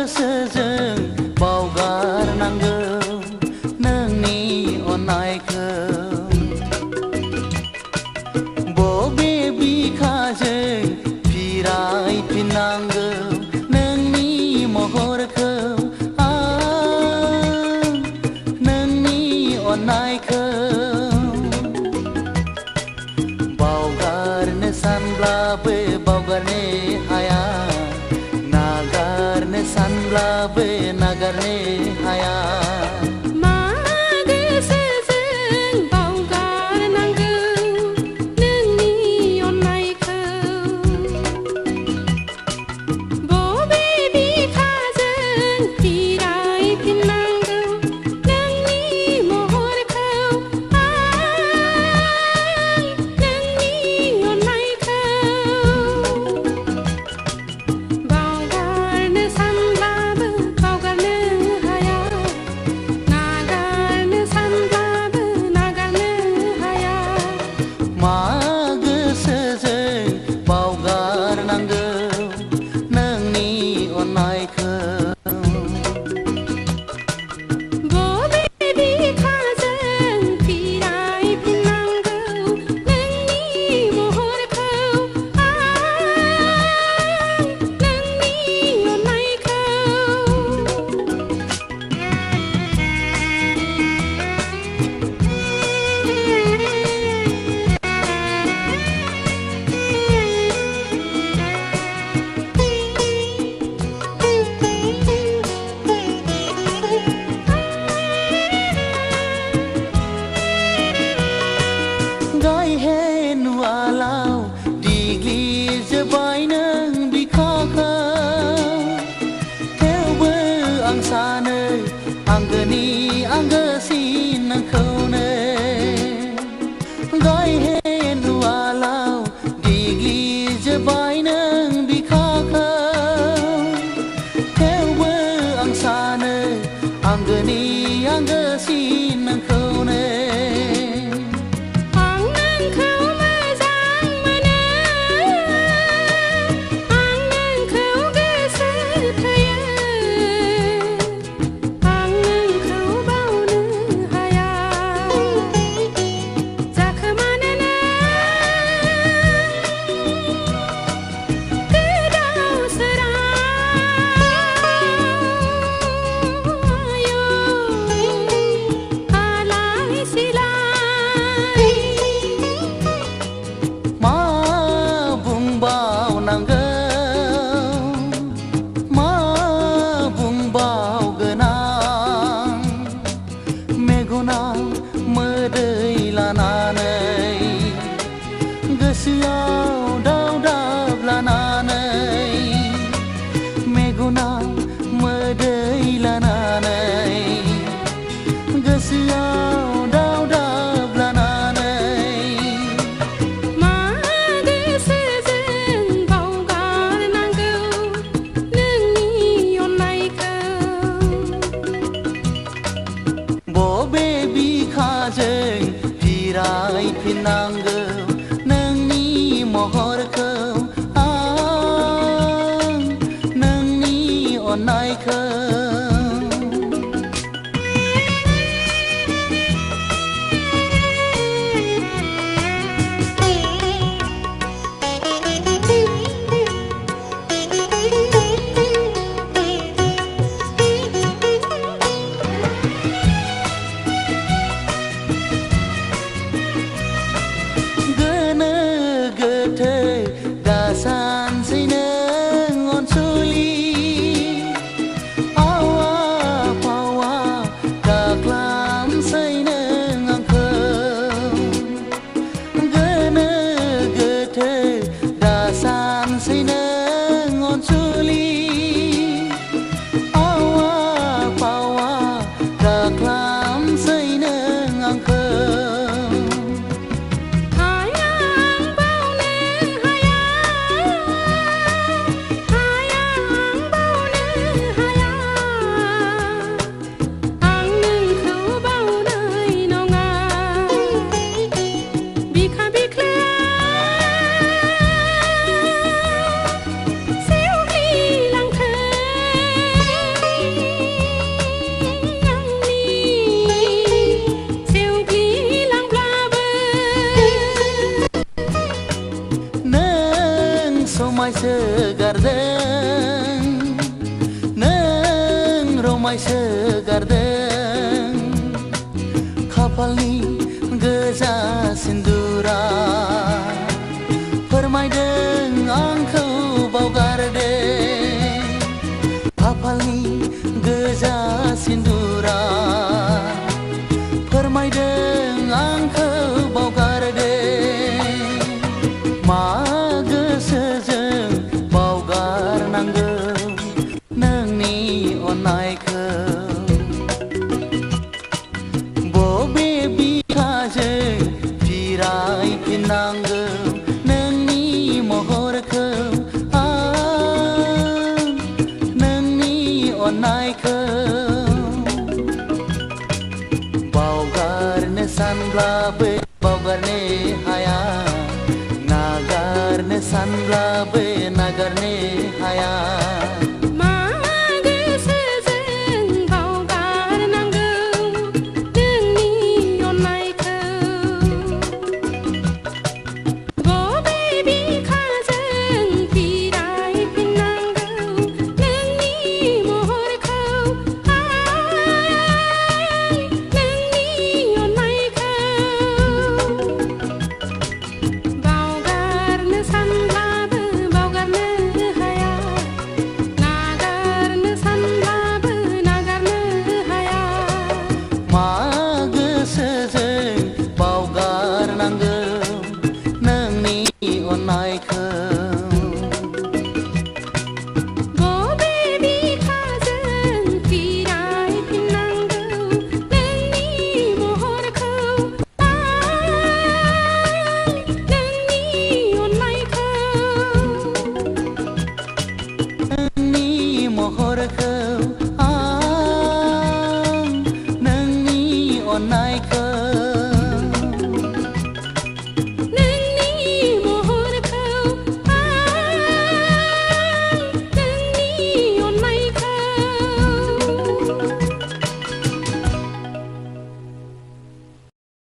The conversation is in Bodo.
गोसोजों बावगारनांगौ नोंनि अननायखौ बबे बिखाजों फिरायफिननांगौ नोंनि महरखौ आं नोंनि अननायखौ बावगारनो सानब्लाबो बावगारनो हाया नागारनो सानब्लाबो नागारनो हाया मा गोसोजों बावगारनांगौ नोंनि अननायखौ बबे बिखाजों फिरायफिननांगौ नोंनि महरखौ आं नोंनि अननायखौ बावगारनो सानब्लाबो बावगारनो हाया नागारनो सानब्लाबो नागारनो हाया मा गोसोजों बावगारनांगौ नोंनि अननायखौ बबे बिखाजों फिरायफिननांगौ नोंनि महरखौ आं नोंनि अननायखौ गायहेन उवालाव देग्लिजोब्बाय नों बिखाखौ थेवबो आं सानो आंगोनि आंगोसिन नोंखौनो गायहेन उवालाव देग्लिजोब्बाय नों बिखाखौ थेवबो आं सानो आंगोनि आंगोसिन नोंखौनो आं नोंखौ मोजां मोनो आं नोंखौ गोसो थोयो आं नोंखौ बावनो हाया जाखोमानो नों गोदाव सोराव आलाय सिलाय मा बुंबावनांगौ मा बुंबावगोन आं मेगनाव मोदै लानानै गोसोआव दावदाब लानानै मेगनाव मोदै लानानै गोसोआव दावदाब लानानै मा गोसोजों बावगारनांगौ नोंनि अननायखौ बबे बिखाजों फिरायफिननांगौ नोंनि महरखौ आं नोंनि अननायखौ गोनो गोथो दासानसै नों अनसुलि आवा फोरमायसो गारदों खाफालनि गोजा सिन्दुरा फोरमायदों आंखौ बावगारदों खाफालनि गोजा सिन्दुरा फोरमायदों आंखौ बावगारदों मा गोसोजों बावगारनांगौ नोंनि अननायखौ बबे बिखाजों फिरायफिननांगौ नोंनि महरखौ आं नोंनि अननायखौ बावगारनो सानब्लाबो बावगारनो हाया नागारनो सानब्लाबो नागारनो हाया मा गोसोजों बावगारनांगौ नोंनि अननायखौ बबे बिखाजों फिरायफिननांगौ नोंनि महरखौ नोंनि अननायखौ बावगारनो सानब्लाबो बावगारनो हाया नागारनो सानब्लाबो नागारनो हाया मा गोसोजों बावगारनांगौ नोंनि अननायखौ बबे बिखाजों फिरायफिननांगौ नोंनि महरखौ नोंनि अननायखौ नोंनि महरखौ